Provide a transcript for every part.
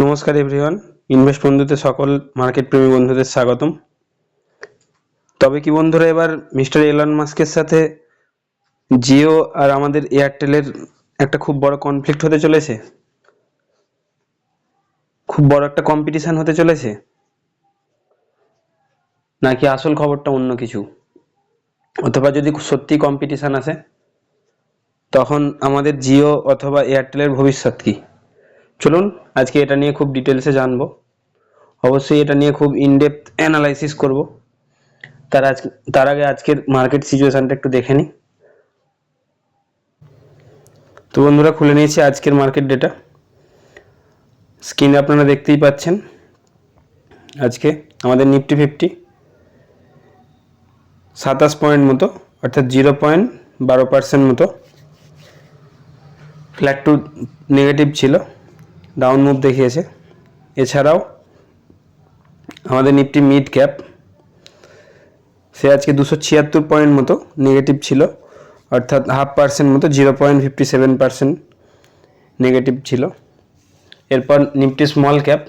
নমস্কার everyone, invest বন্ধুদের সকল মার্কেট প্রেমী বন্ধুদের স্বাগতম। তবে কি বন্ধুরা, এবার মিস্টার এলন মাস্কের সাথে জিও আর আমাদের এয়ারটেলের একটা খুব বড় কনফ্লিক্ট হতে চলেছে, খুব বড় একটা কম্পিটিশন হতে চলেছে, নাকি আসল খবরটা অন্য কিছু? অথবা যদি সত্যি কম্পিটিশন আসে, তখন আমাদের জিও অথবা এয়ারটেলের ভবিষ্যৎ কি? চলুন আজকে এটা নিয়ে খুব ডিটেলসে জানবো। অবশ্যই এটা নিয়ে খুব ইনডেপথ অ্যানালাইসিস করব। তার আগে আজকের মার্কেট সিচুয়েশনটা একটু দেখে নিই। তো বন্ধুরা, খুলে নিয়েছি আজকের মার্কেট ডেটা। স্ক্রিনে আপনারা দেখতেই পাচ্ছেন আজকে আমাদের নিফটি 27 পয়েন্ট মতো, অর্থাৎ 0.12% মতো ফ্ল্যাট টু নেগেটিভ ছিল, ডাউন মুভ দেখিয়েছে। এছাড়াও আমাদের নিফটি মিড ক্যাপ, সে আজকে 276 পয়েন্ট মতো নেগেটিভ ছিল, অর্থাৎ 0.5% মতো, 0.57% নেগেটিভ ছিল। এরপর নিফটি স্মল ক্যাপ,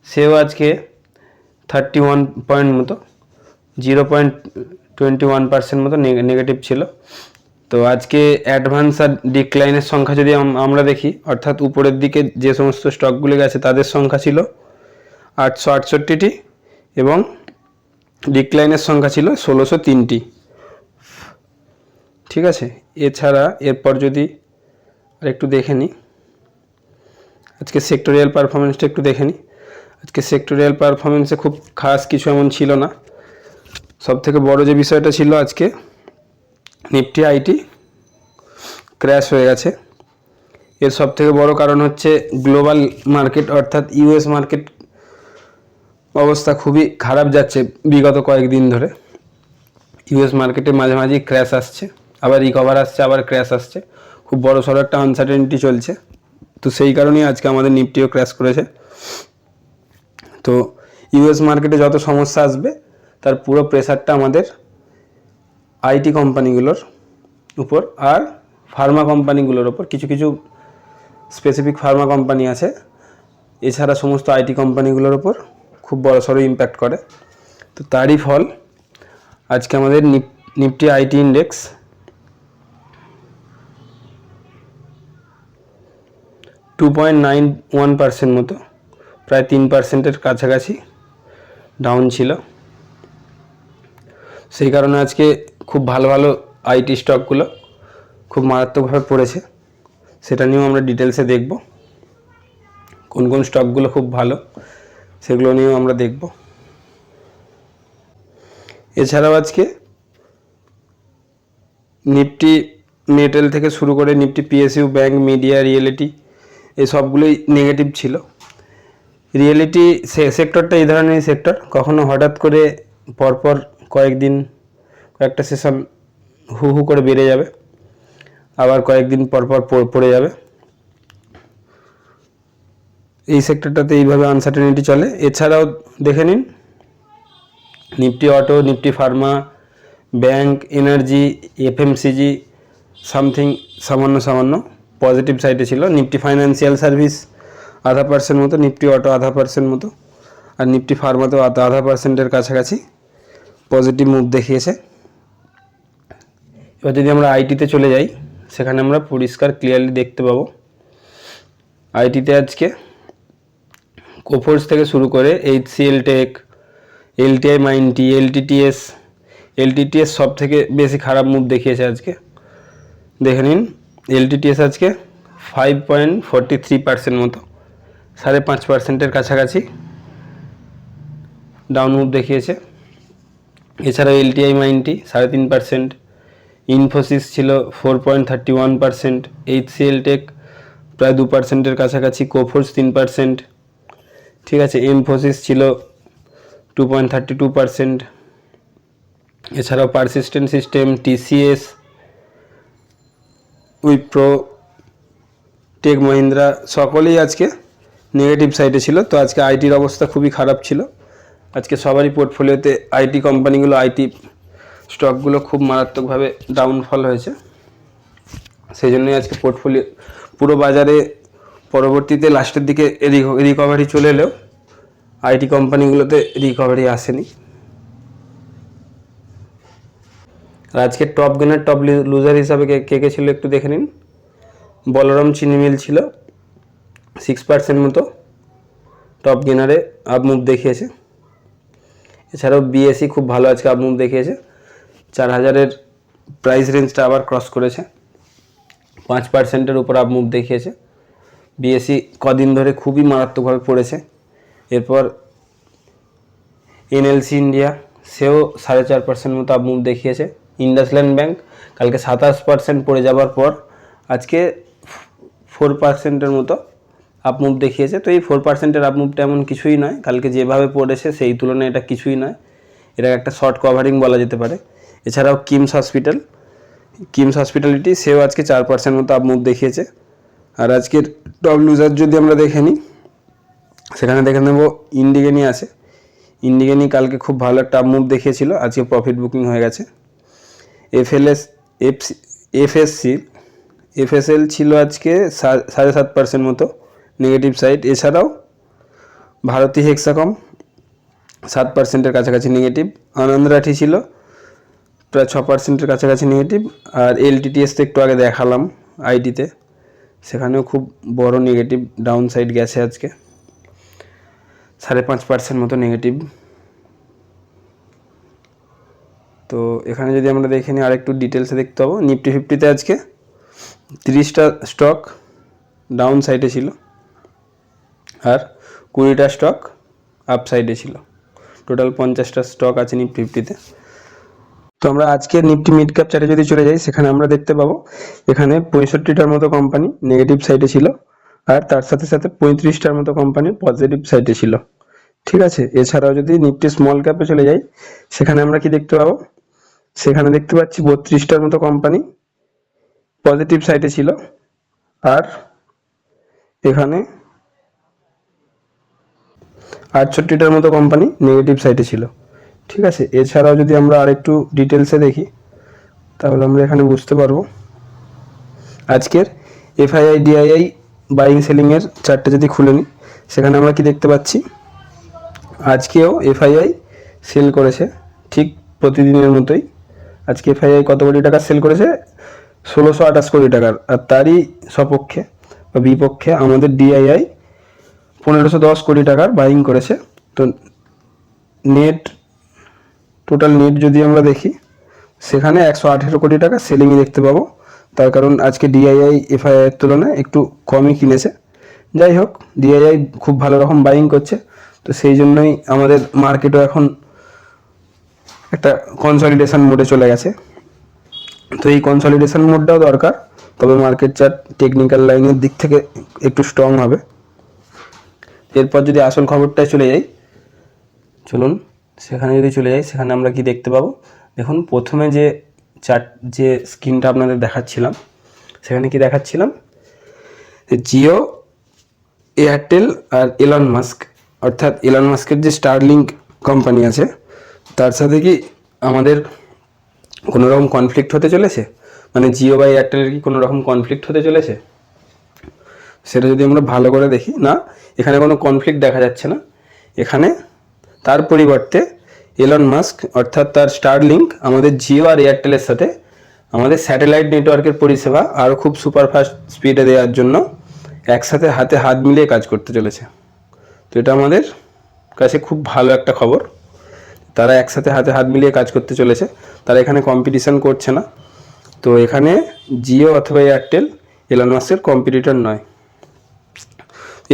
সেও আজকে 31 পয়েন্ট মতো, 0.21% মতো নেগেটিভ ছিল। তো আজকে অ্যাডভান্স আর ডিক্লাইনের সংখ্যা যদি আমরা দেখি, অর্থাৎ উপরের দিকে যে সমস্ত স্টকগুলি গেছে তাদের সংখ্যা ছিল 868টি এবং ডিক্লাইনের সংখ্যা ছিল 1603টি। ঠিক আছে, এছাড়া এরপর যদি আর একটু দেখে নিই আজকে সেক্টরিয়াল পারফরমেন্সটা একটু দেখে নিই। আজকে সেক্টরিয়াল পারফরমেন্সে খুব খাস কিছু এমন ছিল না। সবথেকে বড় যে বিষয়টা ছিল, আজকে নিফটি আইটি ক্র্যাশ হয়ে গেছে। এর সবথেকে বড় কারণ হচ্ছে গ্লোবাল মার্কেট, অর্থাৎ ইউএস মার্কেট অবস্থা খুবই খারাপ যাচ্ছে বিগত কয়েকদিন ধরে। ইউএস মার্কেটে মাঝে মাঝেই ক্র্যাশ আসছে, আবার রিকভার আসছে, আবার ক্র্যাশ আসছে। খুব বড় সড়ো একটা আনসার্টেনিটি চলছে। তো সেই কারণেই আজকে আমাদের নিফটিও ক্র্যাশ করেছে। তো ইউএস মার্কেটে যত সমস্যা আসবে তার পুরো প্রেসারটা আমাদের আইটি কোম্পানিগুলোর উপর আর ফার্মা কোম্পানিগুলোর উপর। কিছু কিছু স্পেসিফিক ফার্মা কোম্পানি আছে, এছাড়া সমস্ত আইটি কোম্পানিগুলোর উপর খুব বড় সড়ো ইম্প্যাক্ট করে। তো তারই ফল আজকে আমাদের নিফটি আইটি ইন্ডেক্স 2.91% মতো, প্রায় 3%-এর কাছাকাছি ডাউন ছিল। সেই কারণে আজকে খুব ভালো ভালো আইটি স্টকগুলো খুব মারাত্মকভাবে পড়েছে। সেটা নিয়েও আমরা ডিটেলসে দেখব, কোন কোন স্টকগুলো খুব ভালো সেগুলো নিয়েও আমরা দেখব। এছাড়াও আজকে নিফটি মেটেল থেকে শুরু করে Nifty PSU, bank, media, reality, এই সবগুলোই নেগেটিভ ছিল। রিয়েলিটি সেক্টরটা এই ধরনের সেক্টর, কখনো হঠাৎ করে পরপর কয়েকটা সেশন হু হু করে বেড়ে যাবে, আবার কয়েকদিন পরপর পড়ে যাবে। এই সেক্টরটাতে এইভাবে আনসার্টেনিটি চলে। এছাড়াও দেখে নিন Nifty auto, Nifty Pharma, bank, energy, FMCG something সামান্য পজিটিভ সাইডে ছিল। নিফটি ফাইন্যান্সিয়াল সার্ভিস 0.5% মতো, নিফটি অটো 0.5% মতো, আর নিফটি ফার্মাতেও 0.5%-এর কাছাকাছি পজিটিভ মুভ দেখিয়েছে। এবার যদি আমরা আইটিতে চলে যাই, সেখানে আমরা পরিষ্কার ক্লিয়ারলি দেখতে পাবো আইটিতে আজকে কোফোর্স থেকে শুরু করে এইচসিএল টেক, এলটিআই মাইন্ডটি, এলটিটিএস সব থেকে বেশি খারাপ মুভ দেখিয়েছে আজকে। দেখে নিন এলটিটিএস আজকে 5.43% মতো, 5.5%-এর কাছাকাছি ডাউন মুভ দেখিয়েছে। এছাড়াও এলটিআই মাইন্ডটি 3.5%, ইনফোসিস ছিল 4.31%, এইচসিএল টেক প্রায় 2%-এর কাছাকাছি, কোফোর্স 3%, ঠিক আছে, ইনফোসিস ছিল 2.32%। এছাড়াও Persistent System, TCS, Wipro, Tech Mahindra সকলেই আজকে নেগেটিভ সাইডে ছিল। তো আজকে আইটির অবস্থা খুবই খারাপ ছিল। আজকে সবারই পোর্টফোলিওতে আইটি কোম্পানিগুলো, আইটি স্টকগুলো খুব মারাত্মকভাবে ডাউনফল হয়েছে। সেই জন্যই আজকে পুরো বাজারে পরবর্তীতে লাস্টের দিকে রিকভারি চলে এলেও আইটি কোম্পানিগুলোতে রিকভারি আসেনি। আর আজকে টপ গেনার টপ লুজার হিসাবে কে কে ছিল একটু দেখে নিন। বলরাম চিনি মিল ছিল 6% মতো টপ গেনারে আপ মুভ দেখিয়েছে। এছাড়াও বিএসসি খুব ভালো আজকে আপ মুভ দেখিয়েছে, 4000-এর প্রাইস রেঞ্জটা আবার ক্রস করেছে, 5%-এর উপর আপ মুভ দেখিয়েছে। বিএসসি কদিন ধরে খুবই মারাত্মকভাবে পড়েছে। এরপর এনএলসি ইন্ডিয়া, সেও 4.5% মতো আপ মুভ দেখিয়েছে। ইন্ডাসল্যান্ড ব্যাংক কালকে 27% পড়ে যাওয়ার পর আজকে 4%-এর মতো আপ মুভ দেখিয়েছে। তো এই 4%-এর আপ মুভটা এমন কিছুই নয়, কালকে যেভাবে পড়েছে সেই তুলনায় এটা কিছুই নয়, এটা একটা শর্ট কভারিং বলা যেতে পারে। এছাড়াও কিমস হসপিটালিটি, সেও আজকে 4% মতো আপ মুভ দেখিয়েছে। আর আজকের টপ লুজার যদি আমরা দেখে নিই, সেখানে দেখে নেব ইন্ডিগেনি আছে। ইন্ডিগেনি কালকে খুব ভালো একটা আপ মুভ দেখিয়েছিল, আজকে প্রফিট বুকিং হয়ে গেছে। এফএসএল ছিল আজকে 7.5% মতো নেগেটিভ সাইড। এছাড়াও ভারতী হেক্সাকম 7%-এর কাছাকাছি নেগেটিভ। আনন্দ রাঠি ছিল প্রায় 6%-এর কাছাকাছি নেগেটিভ। আর এলটিটিএস তো একটু আগে দেখালাম আইটিতে, সেখানেও খুব বড় নেগেটিভ ডাউন সাইড গেছে আজকে, 5.5% মতো নেগেটিভ। তো এখানে যদি আমরা দেখে নিই, আরেকটু ডিটেলসে দেখতে পাবো। নিফটি 50-তে আজকে 30টা স্টক ডাউন সাইডে ছিল আর 20টা স্টক আপ সাইডে ছিল। টোটাল 50টা স্টক আছে নিফটি 50-তে। তো আমরা আজকে নিফটি মিড ক্যাপ চার্টে যদি চলে যাই, সেখানে আমরা দেখতে পাবো এখানে 65টার মতো কোম্পানি নেগেটিভ সাইডে ছিল আর তার সাথে সাথে 35টার মতো কোম্পানি পজিটিভ সাইডে ছিল। ঠিক আছে। এছাড়াও যদি নিফটি স্মল ক্যাপে চলে যাই, সেখানে আমরা কি দেখতে পাবো, সেখানে দেখতে পাচ্ছি 32টার মতো কোম্পানি পজিটিভ সাইডে ছিল আর এখানে 68টার মতো কোম্পানি নেগেটিভ সাইডে ছিল। ঠিক আছে। এছাড়াও যদি আমরা আরেকটু ডিটেলসে দেখি, তাহলে আমরা এখানে বুঝতে পারবো আজকের এফআইআই ডিআইআই বাইং সেলিংয়ের চার্টটা যদি খুলে নিই, সেখানে আমরা কি দেখতে পাচ্ছি, আজকেও এফআইআই সেল করেছে ঠিক প্রতিদিনের মতোই। আজকে এফআইআই কত কোটি টাকা সেল করেছে, 1628 কোটি টাকার। আর তারই সপক্ষে বা বিপক্ষে আমাদের ডিআইআই 1510 কোটি টাকার বাইং করেছে। তো টোটাল নেট যদি আমরা দেখি, সেখানে 118 কোটি টাকা সেলিংই দেখতে পাবো। তার কারণ আজকে ডিআইআই এফআইআই এর তুলনায় একটু কমই কিনেছে। যাই হোক, ডিআইআই খুব ভালো রকম বাইং করছে, তো সেই জন্যই আমাদের মার্কেটও এখন একটা কনসলিডেশন মোডে চলে গেছে। তো এই কনসলিডেশন মোডটাও দরকার, তবে মার্কেট চার্ট টেকনিক্যাল লাইনের দিক থেকে একটু স্ট্রং হবে। এরপর যদি আসল খবরটায় চলে যাই, চলুন সেখানে যদি চলে যাই, সেখানে আমরা কি দেখতে পাবো, দেখুন প্রথমে যে স্ক্রিনটা আপনাদের দেখাচ্ছিলাম, সেখানে কি দেখাচ্ছিলাম, জিও, এয়ারটেল আর এলন মাস্ক, অর্থাৎ এলন মাস্কের যে স্টারলিংক কোম্পানি আছে, তার সাথে কি আমাদের কোনো রকম কনফ্লিক্ট হতে চলেছে, মানে জিও বা এয়ারটেলের কি কোনো রকম কনফ্লিক্ট হতে চলেছে, সেটা যদি আমরা ভালো করে দেখি, না, এখানে কোনো কনফ্লিক্ট দেখা যাচ্ছে না। এখানে তার পরিবর্তে এলন মাস্ক অর্থাৎ তার স্টারলিংক আমাদের জিও আর এয়ারটেলের সাথে আমাদের স্যাটেলাইট নেটওয়ার্কের পরিষেবা আরও খুব সুপারফাস্ট স্পিডে দেওয়ার জন্য একসাথে হাতে হাত মিলিয়ে কাজ করতে চলেছে। তো এটা আমাদের কাছে খুব ভালো একটা খবর। তারা একসাথে হাতে হাত মিলিয়ে কাজ করতে চলেছে, তারা এখানে কম্পিটিশন করছে না। তো এখানে জিও অথবা এয়ারটেল এলন মাস্কের কম্পিটিটর নয়।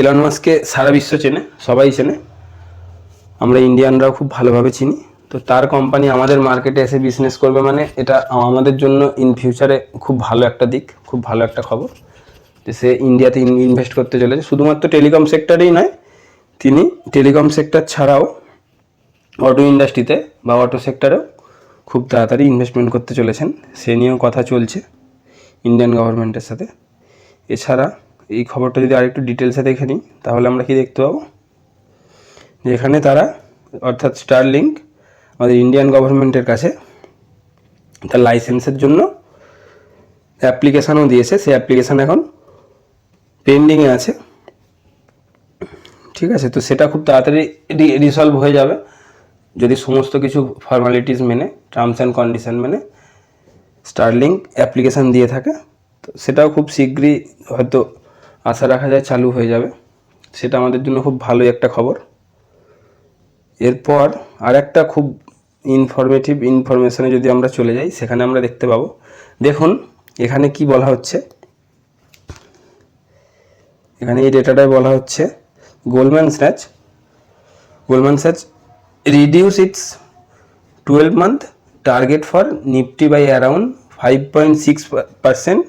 এলন মাস্ককে সারা বিশ্ব চেনে, সবাই চেনে, আমরা ইন্ডিয়ানরাও খুব ভালোভাবে চিনি। তো তার কোম্পানি আমাদের মার্কেটে এসে বিজনেস করবে, মানে এটা আমাদের জন্য ইন ফিউচারে খুব ভালো একটা দিক, খুব ভালো একটা খবর যে সে ইন্ডিয়াতে ইনভেস্ট করতে চলেছে। শুধুমাত্র টেলিকম সেক্টরেই নয়, তিনি টেলিকম সেক্টর ছাড়াও অটো ইন্ডাস্ট্রিতে বা অটো সেক্টরেও খুব তাড়াতাড়ি ইনভেস্টমেন্ট করতে চলেছেন, সে নিয়েও কথা চলছে ইন্ডিয়ান গভর্নমেন্টের সাথে। এছাড়া এই খবরটা যদি আরেকটু ডিটেলসে দেখে নিই, তাহলে আমরা কি দেখতে পাবো, যেখানে তারা অর্থাৎ স্টারলিংক আমাদের ইন্ডিয়ান গভর্নমেন্টের কাছে তার লাইসেন্সের জন্য অ্যাপ্লিকেশানও দিয়েছে। সেই অ্যাপ্লিকেশান এখন পেন্ডিংয়ে আছে, ঠিক আছে, তো সেটা খুব তাড়াতাড়ি রিসলভ হয়ে যাবে যদি সমস্ত কিছু ফর্মালিটিস মেনে, টার্মস অ্যান্ড কন্ডিশন মেনে স্টারলিংক অ্যাপ্লিকেশান দিয়ে থাকে। তো সেটাও খুব শীঘ্রই হয়তো আশা রাখা যায় চালু হয়ে যাবে। সেটা আমাদের জন্য খুব ভালোই একটা খবর। এরপর আর একটা খুব ইনফরমেশনে যদি আমরা চলে যাই, সেখানে আমরা দেখতে পাবো, দেখুন এখানে কি বলা হচ্ছে, এখানে এই ডেটাটায় বলা হচ্ছে Goldman Sachs reduce its 12-month target for Nifty by around 5.6%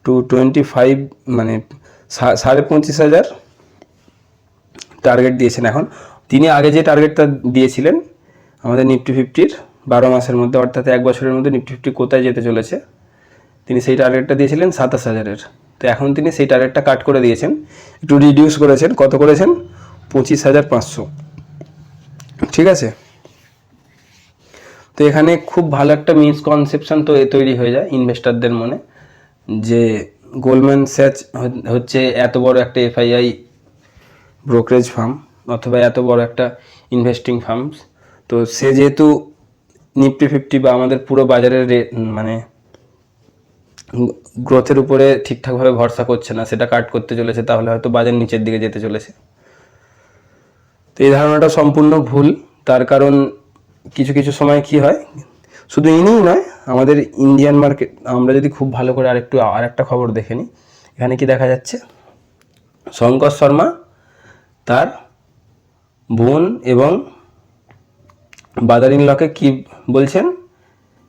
to 25, মানে 25,500 টার্গেট দিয়েছেন। এখন তিনি আগে যে টার্গেটটা দিয়েছিলেন আমাদের নিফটি 50-র 12 মাসের মধ্যে, অর্থাৎ 1 বছরের মধ্যে নিফটি 50 কোথায় যেতে চলেছে, তিনি সেই টার্গেটটা দিয়েছিলেন 27,000-এর। তো এখন তিনি সেই টার্গেটটা কাট করে দিয়েছেন, একটু রিডিউস করেছেন। কত করেছেন? 25,500। ঠিক আছে, তো এখানে খুব ভালো একটা মিসকনসেপশন তো তৈরি হয়ে যায় ইনভেস্টারদের মনে, যে গোল্ডম্যান স্যাচ হচ্ছে এত বড় একটা এফআইআই ব্রোকারেজ ফার্ম অথবা এত বড় একটা ইনভেস্টিং ফার্মস, তো সে যেহেতু নিফটি 50 বা আমাদের পুরো বাজারের মানে গ্রোথের উপরে ঠিকঠাকভাবে ভরসা করছে না, সেটা কাট করতে চলেছে, তাহলে হয়তো বাজার নিচের দিকে যেতে চলেছে। তো এই ধারণাটা সম্পূর্ণ ভুল। তার কারণ কিছু কিছু সময় কি হয়, শুধু ইনিই নয়, আমাদের ইন্ডিয়ান মার্কেট, আমরা যদি খুব ভালো করে আরেকটা খবর দেখে নিই, এখানে কি দেখা যাচ্ছে, শঙ্কর শর্মা তার বোন এবং বাদার ইন লকে কি বলছেন,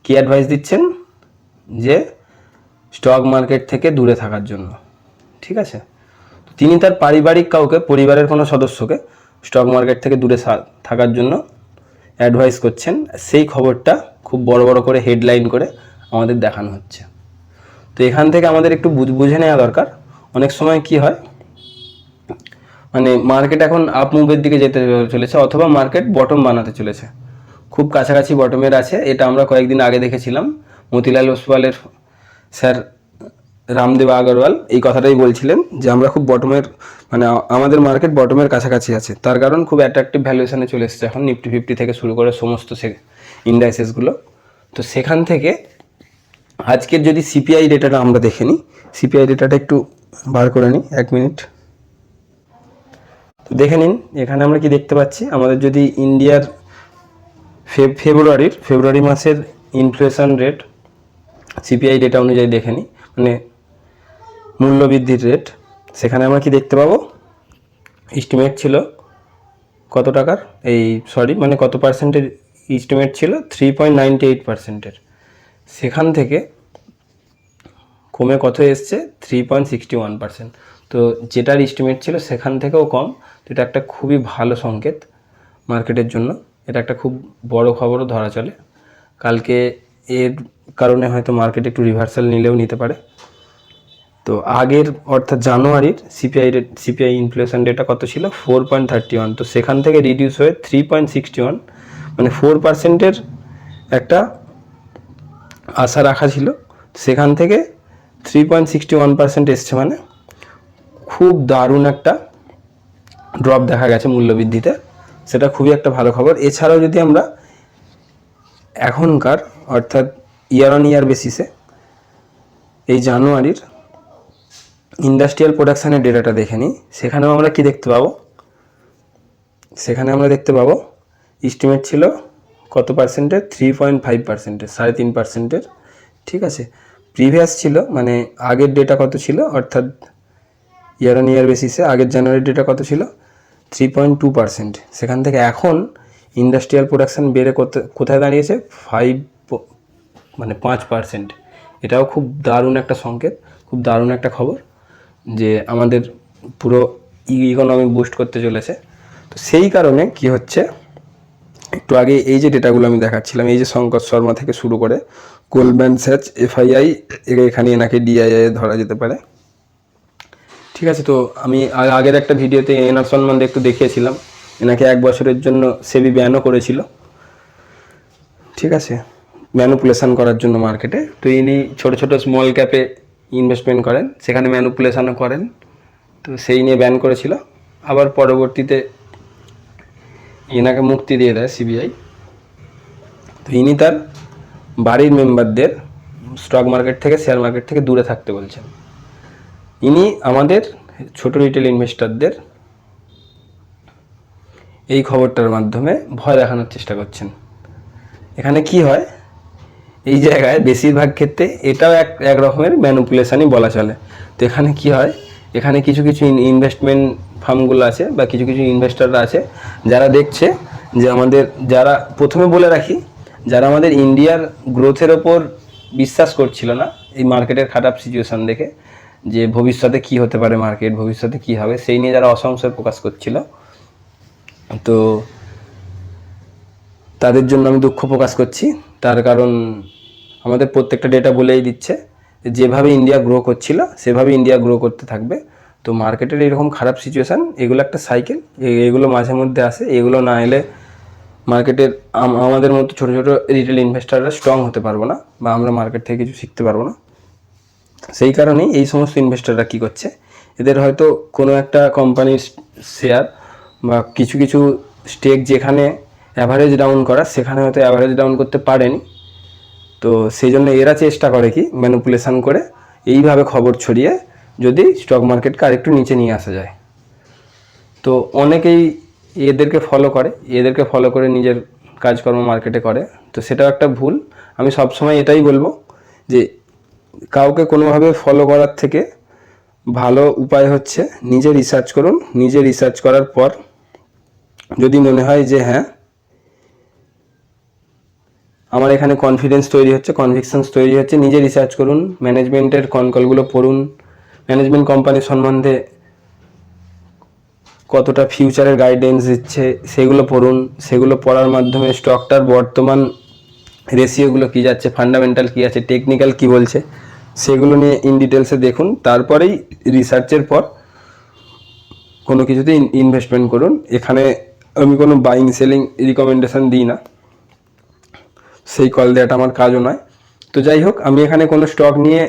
কি অ্যাডভাইস দিচ্ছেন, যে স্টক মার্কেট থেকে দূরে থাকার জন্য। ঠিক আছে, তিনি তার পারিবারিক কাউকে, পরিবারের কোনো সদস্যকে স্টক মার্কেট থেকে দূরে থাকার জন্য অ্যাডভাইস করছেন। সেই খবরটা খুব বড় বড় করে হেডলাইন করে আমাদের দেখানো হচ্ছে। তো এখান থেকে আমাদের একটু বুঝে নেওয়া দরকার, অনেক সময় কি হয়, মানে মার্কেট এখন আপ মুভের দিকে যেতে চলেছে অথবা মার্কেট বটম বানাতে চলেছে, খুব কাছাকাছি বটমের আছে। এটা আমরা কয়েকদিন আগে দেখেছিলাম, মতিলাল ওসওয়ালের স্যার রামদেব আগরওয়াল এই কথাটাই বলছিলেন যে আমরা খুব বটমের, মানে আমাদের মার্কেট বটমের কাছাকাছি আছে। তার কারণ খুব অ্যাট্রাকটিভ ভ্যালুয়েশনে চলে এসেছে এখন নিফটি 50 থেকে শুরু করে সমস্ত ইন্ডাইসেসগুলো। তো সেখান থেকে আজকের যদি সিপিআই ডেটাটা আমরা দেখে নিই, সিপিআই ডেটাটা একটু বার করে নিই, 1 মিনিট। তো দেখে নিন, এখানে আমরা কি দেখতে পাচ্ছি, আমাদের যদি ইন্ডিয়ার ফেব্রুয়ারি মাসের ইনফ্লেশন রেট সিপিআই ডেটা অনুযায়ী দেখে নিই, মানে মূল্যবৃদ্ধির রেট, সেখানে আমরা কি দেখতে পাবো, এস্টিমেট ছিল কত টাকার, মানে কত পার্সেন্টের এস্টিমেট ছিল, 3.98%-এর, সেখান থেকে কমে কত এসছে, 3.61%। তো যেটার এস্টিমেট ছিল সেখান থেকেও কম। তো এটা একটা খুবই ভালো সংকেত মার্কেটের জন্য, এটা একটা খুব বড় খবরও ধরা চলে। কালকে এর কারণে হয়তো মার্কেট একটু রিভার্সাল নিলেও নিতে পারে। তো আগের অর্থাৎ জানুয়ারির সিপিআই ইনফ্লেশন ডেটা কত ছিল, 4.31, তো সেখান থেকে রিডিউস হয়ে 3.61, মানে 4%-এর একটা আশা রাখা ছিল, সেখান থেকে 3.61% এসছে, মানে খুব দারুণ একটা ড্রপ দেখা গেছে মূল্যবৃদ্ধিতে, সেটা খুবই একটা ভালো খবর। এছাড়াও যদি আমরা এখনকার অর্থাৎ ইয়ার অন ইয়ার বেসিসে এই জানুয়ারির ইন্ডাস্ট্রিয়াল প্রোডাকশানের ডেটাটা দেখে নিই, সেখানেও আমরা কি দেখতে পাবো, সেখানে আমরা দেখতে পাবো এস্টিমেট ছিল কত পার্সেন্টের, 3.5%-এর, 3.5%-এর। ঠিক আছে, প্রিভিয়াস ছিল, মানে আগের ডেটা কত ছিল, অর্থাৎ ইয়ার অন ইয়ার বেসিসে আগের জানুয়ারির ডেটা কত ছিল, 3.2%। সেখান থেকে এখন ইন্ডাস্ট্রিয়াল প্রোডাকশান বেড়ে কোথায় দাঁড়িয়েছে, 5%। এটাও খুব দারুণ একটা সংকেত, খুব দারুণ একটা খবর, যে আমাদের পুরো ইকোনমি বুস্ট করতে চলেছে। তো সেই কারণে কি হচ্ছে, একটু আগে এই যে ডেটাগুলো আমি দেখাচ্ছিলাম, এই যে শঙ্কর শর্মা থেকে শুরু করে গোল্ডম্যান স্যাচ, এফআইআই, এখানে এনাকে ডিআইআই ধরা যেতে পারে। ঠিক আছে, তো আমি আগের একটা ভিডিওতে এনার সম্বন্ধে একটু দেখিয়েছিলাম, এনাকে 1 বছরের জন্য সেবি ব্যানও করেছিল। ঠিক আছে, ম্যানুপুলেশন করার জন্য মার্কেটে। তো ইনি ছোটো ছোটো স্মল ক্যাপে ইনভেস্টমেন্ট করেন, সেখানে ম্যানুপুলেশনও করেন, তো সেই নিয়ে ব্যান করেছিল। আবার পরবর্তীতে এনাকে মুক্তি দিয়ে দেয় সিবিআই। তো ইনি তার বাড়ির মেম্বারদের স্টক মার্কেট থেকে, শেয়ার মার্কেট থেকে দূরে থাকতে বলছেন। ইনি আমাদের ছোট রিটেল ইনভেস্টরদের এই খবরটার মাধ্যমে ভয় দেখানোর চেষ্টা করছেন। এখানে কি হয়, এই জায়গায় বেশিরভাগ ক্ষেত্রে এটাও এক রকমের ম্যানিপুলেশনই বলা চলে। তো এখানে কি হয়, এখানে কিছু কিছু ইনভেস্টমেন্ট ফার্মগুলো আছে বা কিছু কিছু ইনভেস্টররা আছে যারা দেখছে যে আমাদের, যারা প্রথমে বলে রাখি, যারা আমাদের ইন্ডিয়ার গ্রোথের ওপর বিশ্বাস করছিল না এই মার্কেটের খারাপ সিচুয়েশন দেখে, যে ভবিষ্যতে কি হতে পারে মার্কেট, ভবিষ্যতে কি হবে, সেই নিয়ে যারা অসংশয় প্রকাশ করছিল, তো তাদের জন্য আমি দুঃখ প্রকাশ করছি। তার কারণ আমাদের প্রত্যেকটা ডেটা বলেই দিচ্ছে যেভাবে ইন্ডিয়া গ্রো করছিল সেভাবে ইন্ডিয়া গ্রো করতে থাকবে। তো মার্কেটের এরকম খারাপ সিচুয়েশান, এগুলো একটা সাইকেল, এগুলো মাঝে মধ্যে আসে। এগুলো না এলে মার্কেটের আমাদের মতো ছোটো ছোটো রিটেল ইনভেস্টাররা স্ট্রং হতে পারবো না, বা আমরা মার্কেট থেকে কিছু শিখতে পারবো না। সেই কারণেই এই সমস্ত ইনভেস্টাররা কী করছে, এদের হয়তো কোনো একটা কোম্পানির শেয়ার বা কিছু কিছু স্টেক যেখানে অ্যাভারেজ ডাউন করা, সেখানে হয়তো অ্যাভারেজ ডাউন করতে পারেনি। তো সেই জন্য এরা চেষ্টা করে কি, ম্যানিপুলেশন করে এইভাবে খবর ছড়িয়ে যদি স্টক মার্কেটকে আরেকটু নিচে নিয়ে আসা যায়। তো অনেকেই এদেরকে ফলো করে নিজের কাজকর্ম মার্কেটে করে। তো সেটাও একটা ভুল। আমি সবসময় এটাই বলবো যে কাউকে কোনোভাবে ফলো করার থেকে ভালো উপায় হচ্ছে নিজে রিসার্চ করুন। নিজে রিসার্চ করার পর যদি মনে হয় যে হ্যাঁ, আমার এখানে কনফিডেন্স তৈরি হচ্ছে, কনভিকশনস তৈরি হচ্ছে, নিজে রিসার্চ করুন, ম্যানেজমেন্টের কনকলগুলো পড়ুন, ম্যানেজমেন্ট কোম্পানির সম্বন্ধে কতটা ফিউচারের গাইডেন্স দিচ্ছে সেগুলো পড়ুন। সেগুলো পড়ার মাধ্যমে স্টকটার বর্তমান রেশিওগুলো কী যাচ্ছে, ফান্ডামেন্টাল কী আছে, টেকনিক্যাল কী বলছে, সেগুলো নিয়ে ইন ডিটেলসে দেখুন। তারপরেই রিসার্চের পর কোনো কিছুতে ইনভেস্টমেন্ট করুন। এখানে আমি কোনো বাইং সেলিং রিকমেন্ডেশন দিই না, সেই কল দেওয়াটা আমার কাজও নয়। তো যাই হোক, আমি এখানে কোনো স্টক নিয়ে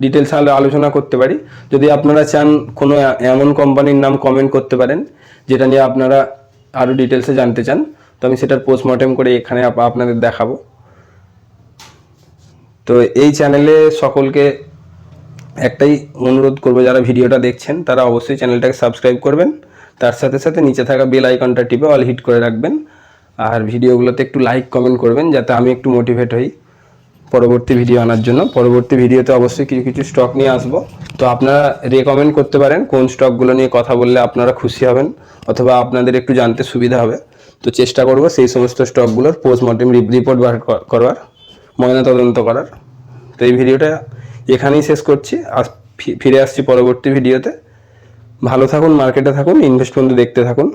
ডিটেলস আলোচনা করতে পারি। যদি আপনারা চান কোনো এমন কোম্পানির নাম কমেন্ট করতে পারেন যেটা নিয়ে আপনারা আরও ডিটেলসে জানতে চান, তো আমি সেটার পোস্টমর্টেম করে এখানে আপনাদের দেখাবো। তো এই চ্যানেলে সকলকে একটাই অনুরোধ করবো, যারা ভিডিওটা দেখছেন তারা অবশ্যই চ্যানেলটাকে সাবস্ক্রাইব করবেন, তার সাথে সাথে নিচে থাকা বেল আইকনটা টিপে অল হিট করে রাখবেন। আর ভিডিওগুলোতে একটু লাইক কমেন্ট করবেন যাতে আমি একটু মোটিভেট হই পরবর্তী ভিডিও আনার জন্য। পরবর্তী ভিডিওতে অবশ্যই কিছু কিছু স্টক নিয়ে আসবো। তো আপনারা রেকমেন্ড করতে পারেন কোন স্টকগুলো নিয়ে কথা বললে আপনারা খুশি হবেন অথবা আপনাদের একটু জানতে সুবিধা হবে। তো চেষ্টা করব সেই সমস্ত স্টকগুলোর পোস্টমর্টেম রিপোর্ট বার করবার, ময়নাতদন্ত করার। তো এই ভিডিওটা এখানেই শেষ করছি, ফিরে আসছি পরবর্তী ভিডিওতে। ভালো থাকুন, মার্কেটে থাকুন, ইনভেস্ট বন্ধু দেখতে থাকুন।